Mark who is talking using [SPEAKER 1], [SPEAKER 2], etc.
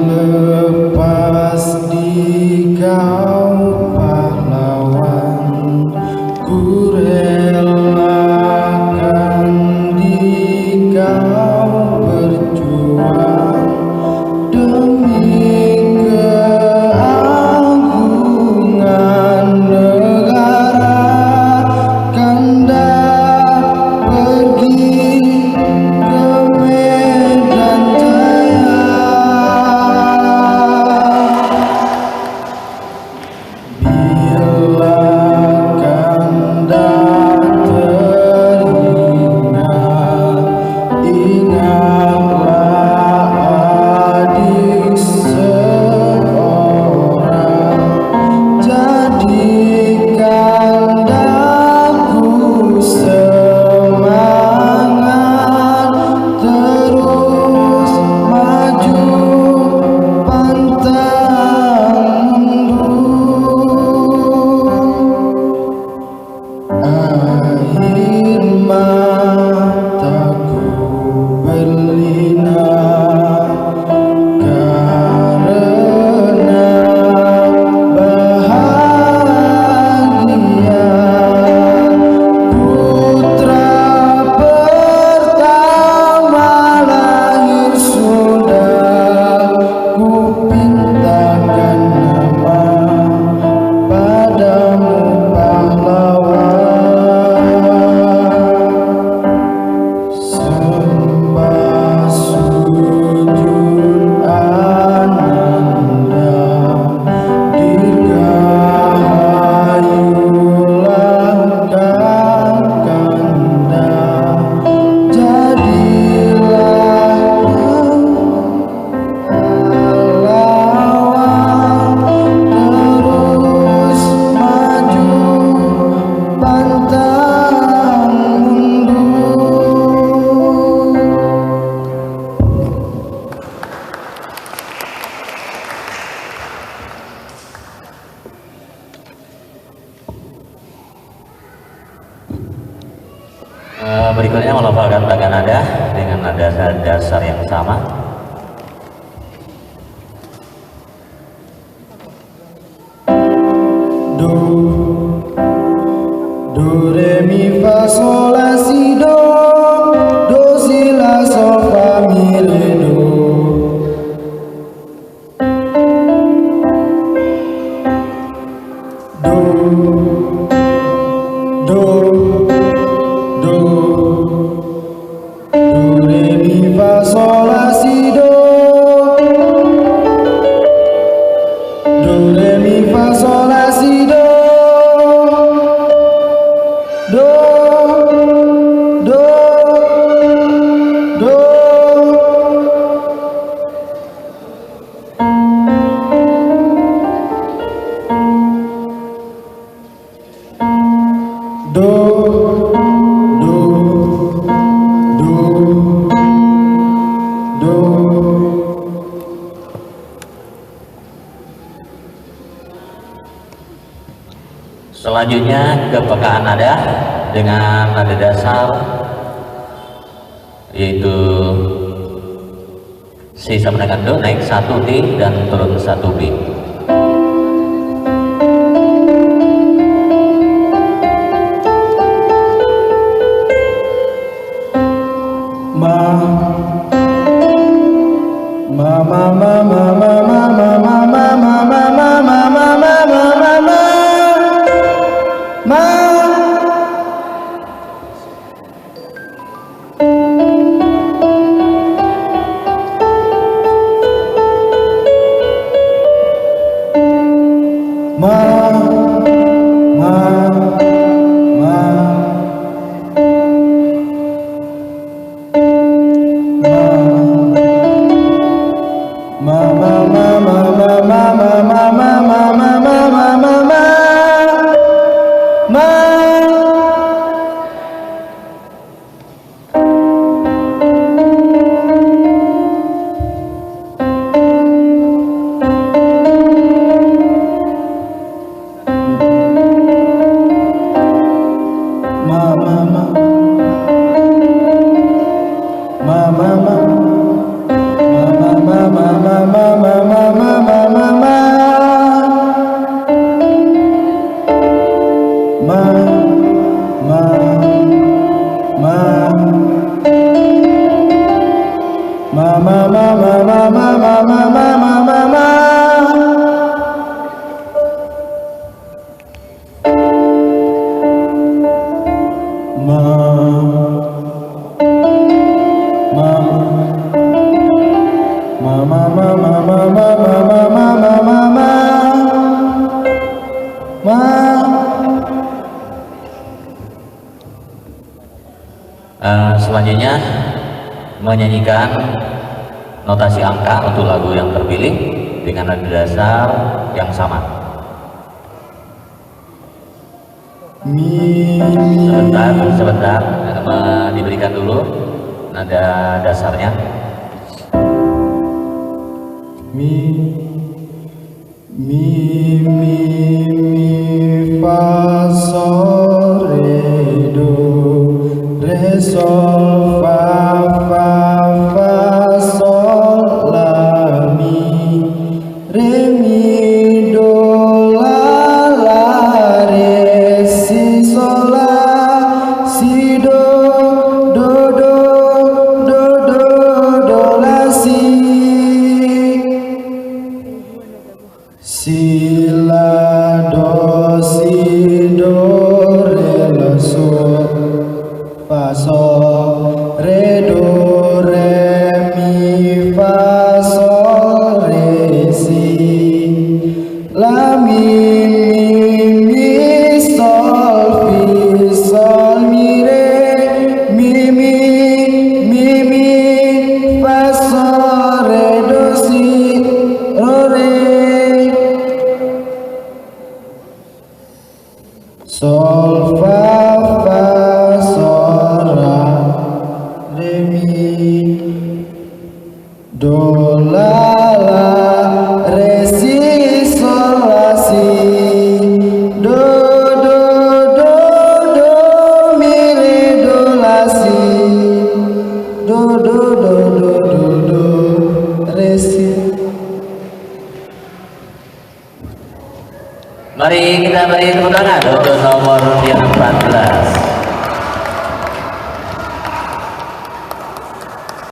[SPEAKER 1] lepas di kau pahlawan, ku relakan di kau berjuang demi keagungan negara. Kanda pergi ke Medan Jaya, bila Kanda teringat, ingatlah adik seorang. Jadikan daku semangat, terus maju pantang mundur. Air mataku berlinang karena bahagia. Putra pertama lahir sudah kupintakan nama padamu pahlawan. Sembah sujud ananda, dirgahayulah Kakanda. Jadilah pahlawan, terus maju pantang mundur.
[SPEAKER 2] Berikutnya melafalkan bagan nada dengan nada dasar yang sama.
[SPEAKER 1] Do, do re mi fa sol la si do, do si la sol fa mi re do. Do, do, do, do re mi fa sol la si do, do re mi fa sol la si do, do, do, do. Do, do, do, do.
[SPEAKER 2] Selanjutnya kepekaan nada dengan nada dasar yaitu C sama dengan Do, naik 1 D dan turun 1 B.
[SPEAKER 1] Ma, ma, ma, ma, ma, ma, ma, ma, ma, ma, ma, ma, ma, ma, ma, ma, ma, ma, ma, ma. Ma
[SPEAKER 2] Selanjutnya menyanyikan notasi angka untuk lagu yang terpilih dengan nada dasar yang sama. Sebentar, diberikan dulu nada dasarnya.
[SPEAKER 1] Mi fa sol re do re sol fa sol la mi do la re si sol la si do la si la do re la sol fa sol re do re mi fa sol re si la mi sol fi sol mi re mi fa sol re do si ro re sol fa sol la re mi do la re si sol la si do mi re do la si do re si.
[SPEAKER 2] Mari kita beri tepuk tangan untuk nomor yang 14.